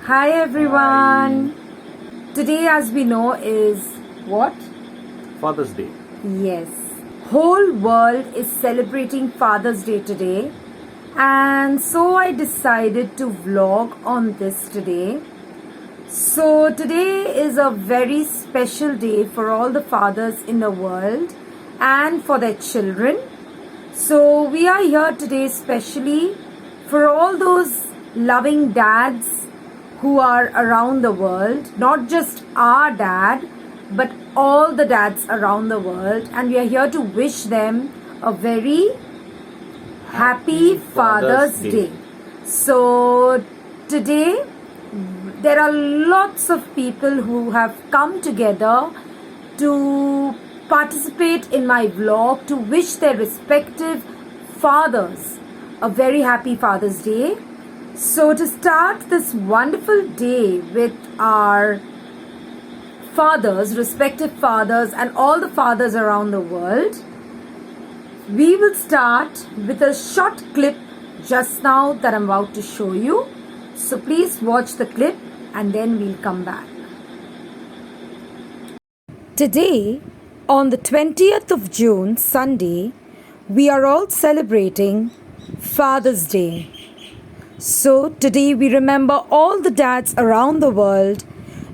Hi everyone. Today, as we know, is what? Father's Day. Yes. Whole world is celebrating Father's Day today. And so I decided to vlog on this today. So today is a very special day for all the fathers in the world and for their children. So we are here today especially for all those loving dads who are around the world, not just our dad, but all the dads around the world. And we are here to wish them a very happy Father's Day. So today, there are lots of people who have come together to participate in my vlog to wish their respective fathers a very happy Father's Day. So to start this wonderful day with our fathers, respective fathers, and all the fathers around the world, we will start with a short clip just now that I'm about to show you. So please watch the clip and then we'll come back. Today, on the 20th of June, Sunday, we are all celebrating Father's Day. So today we remember all the dads around the world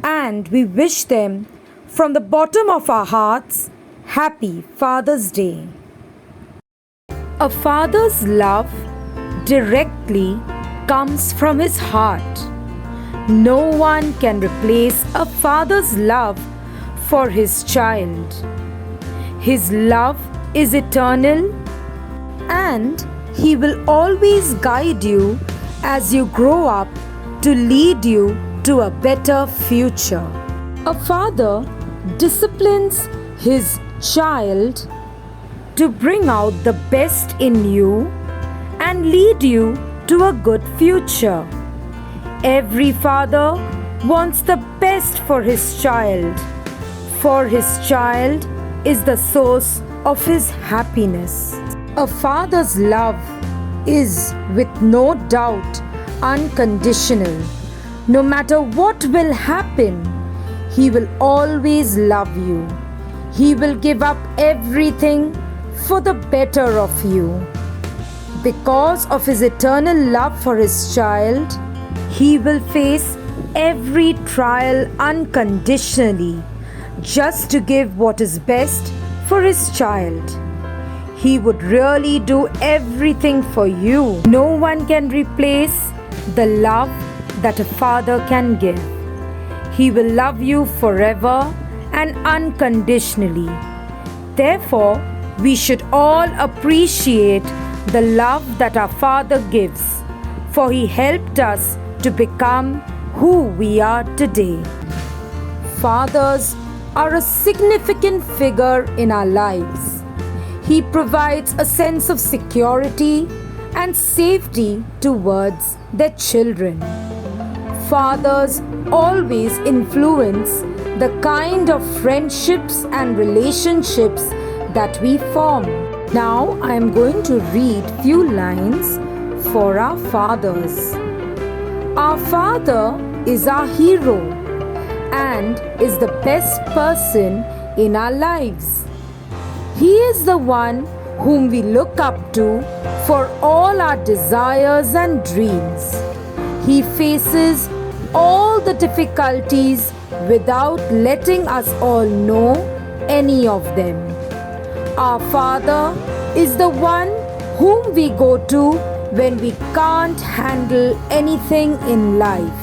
and we wish them from the bottom of our hearts, Happy Father's Day. A father's love directly comes from his heart. No one can replace a father's love for his child. His love is eternal and he will always guide you as you grow up to lead you to a better future. A father disciplines his child to bring out the best in you and lead you to a good future. Every father wants the best for his child, for his child is the source of his happiness. A father's love is with no doubt unconditional. No matter what will happen, he will always love you. He will give up everything for the better of you. Because of his eternal love for his child, he will face every trial unconditionally just to give what is best for his child. He would really do everything for you. No one can replace the love that a father can give. He will love you forever and unconditionally. Therefore, we should all appreciate the love that our Father gives, for He helped us to become who we are today. Fathers are a significant figure in our lives. He provides a sense of security and safety towards their children. Fathers always influence the kind of friendships and relationships that we form. Now I am going to read few lines for our fathers. Our father is our hero and is the best person in our lives. He is the one whom we look up to for all our desires and dreams. He faces all the difficulties without letting us all know any of them. Our Father is the one whom we go to when we can't handle anything in life.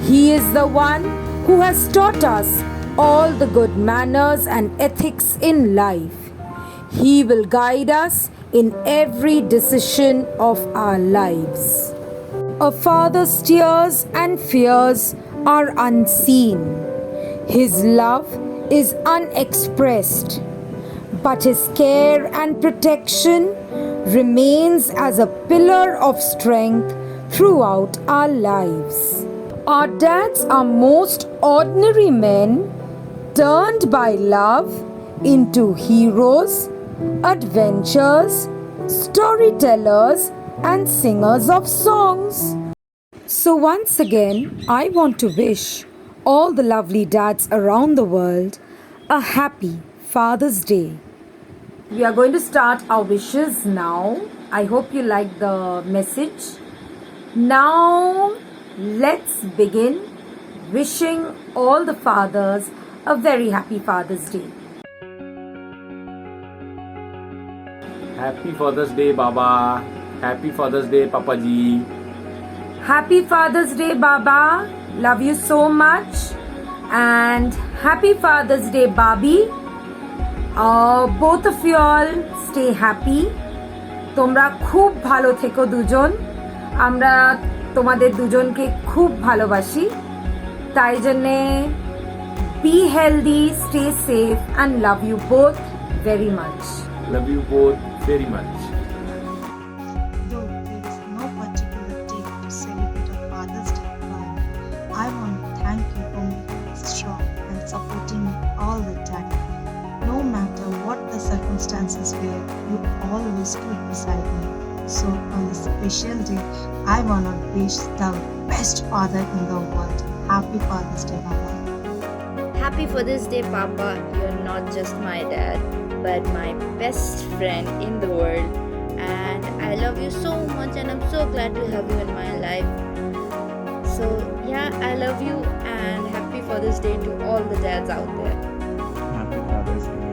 He is the one who has taught us all the good manners and ethics in life. He will guide us in every decision of our lives. A father's tears and fears are unseen. His love is unexpressed, but his care and protection remains as a pillar of strength throughout our lives. Our dads are most ordinary men turned by love into heroes, adventurers, storytellers, and singers of songs. So, once again, I want to wish all the lovely dads around the world a happy Father's Day. We are going to start our wishes now. I hope you like the message. Now, let's begin wishing all the fathers a very happy Father's Day. Happy Father's Day, Baba. Happy Father's Day, Papa Ji. Happy Father's Day, Baba. Love you so much. And happy Father's Day, Babi. Both of you all stay happy. তোমরা খুব ভালো থেকো দুজন। আমরা তোমাদের দুজনকে খুব ভালোবাসি। তাই জন্যে be healthy, stay safe and love you both very much. Love you both very much. Though there is no particular day to celebrate a Father's Day, but I want to thank you for making me strong and supporting me all the time. No matter what the circumstances were, you always stood beside me. So on this special day, I want to wish the best father in the world. Happy Father's Day, Mama. Happy Father's Day, Papa. You're not just my dad, but my best friend in the world. And I love you so much, and I'm so glad to have you in my life. So, yeah, I love you, and happy Father's Day to all the dads out there. Happy Father's Day.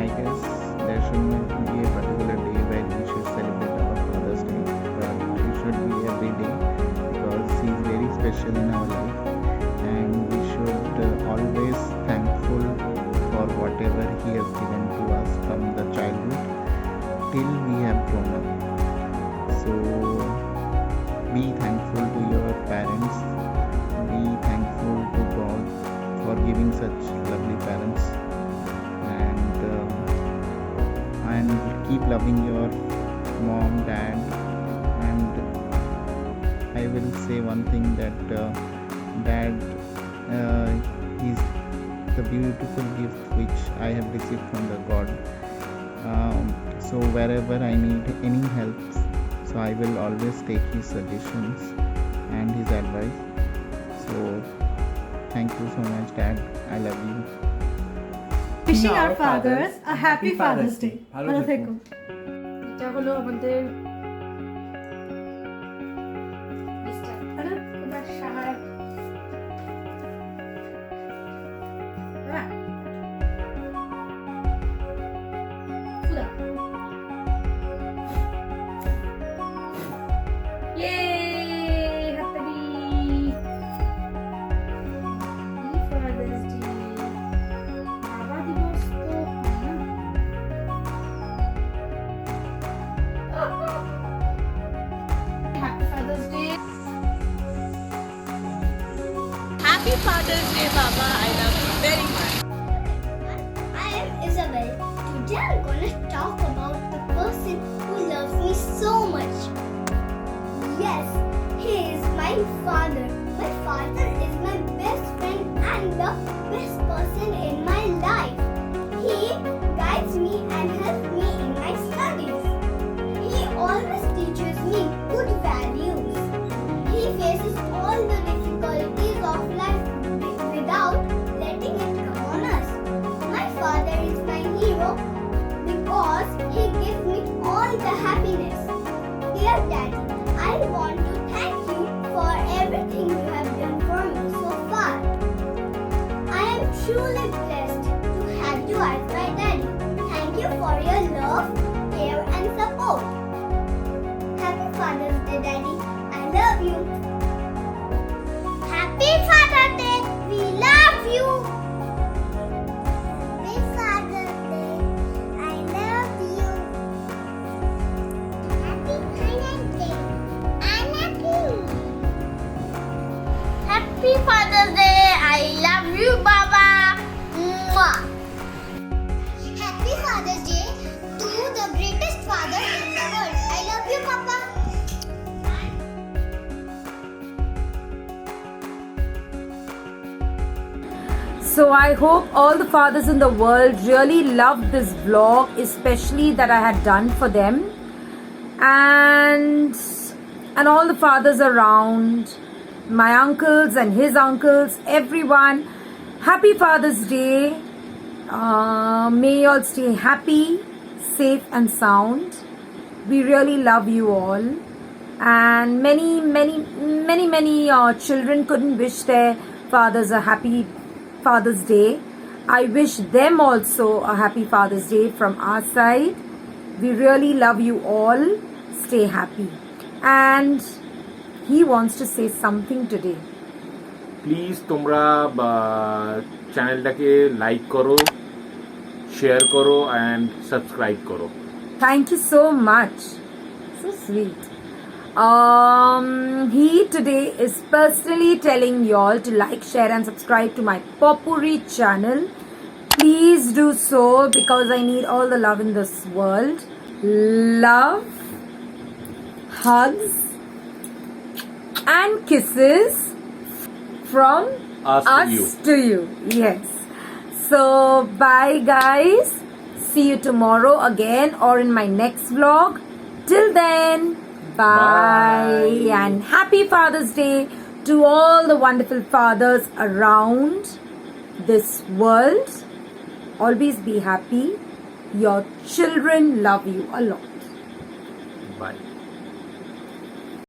I guess there should not be a particular day when we should celebrate our Father's Day, but it should be every day because he is very special in our life, and we should always thankful for whatever he has given to us from the childhood till we have grown up. So be thankful to your parents, be thankful to God for giving such lovely parents, and keep loving your mom, dad. And I will say one thing that dad is the beautiful gift which I have received from the God. So wherever I need any help, so I will always take his suggestions and his advice. So thank you so much, Dad. I love you. Wishing our fathers a happy Father's Day. ভালো থেকো। এটা হলো আমাদের Happy Father's Day, Baba. I love you very much. I am Isabel. Today I'm gonna talk about the person who loves me so much. Yes, he is my father. My father is my best friend and the best person in my life. He guides me and helps me in my studies. He always teaches me good values. He faces all the difficulties of life without letting it come on us. My father is my hero because he gives me all the happiness. Dear Daddy, I want to thank you for everything you have done for me so far. I am truly blessed to have you as my daddy. Thank you for your love, care and support. Happy Father's Day, Daddy. I love you. Happy Father's Day. We love you. Happy Father's Day. I love you. Happy Father's Day. I love you. Happy Father's Day. I love you, Baba. Mwah. Happy Father's Day to the greatest father in the world. I love you, Papa. So I hope all the fathers in the world really loved this vlog, especially that I had done for them. And and all the fathers around, my uncles and his uncles, everyone. Happy Father's Day. May you all stay happy, safe and sound. We really love you all. And many children couldn't wish their fathers a happy Father's Day. I wish them also a happy Father's Day from our side. We really love you all. Stay happy. And he wants to say something today. Please তোমরা চ্যানেলটাকে like করো, share করো and subscribe করো। Thank you so much. So sweet. He today is personally telling y'all to like, share and subscribe to my Popuri channel. Please do so because I need all the love in this world. Love, hugs and kisses from Us to you. Yes. So bye guys. See you tomorrow again or in my next vlog. Till then, bye. And happy Father's Day to all the wonderful fathers around this world. Always be happy. Your children love you a lot. Bye.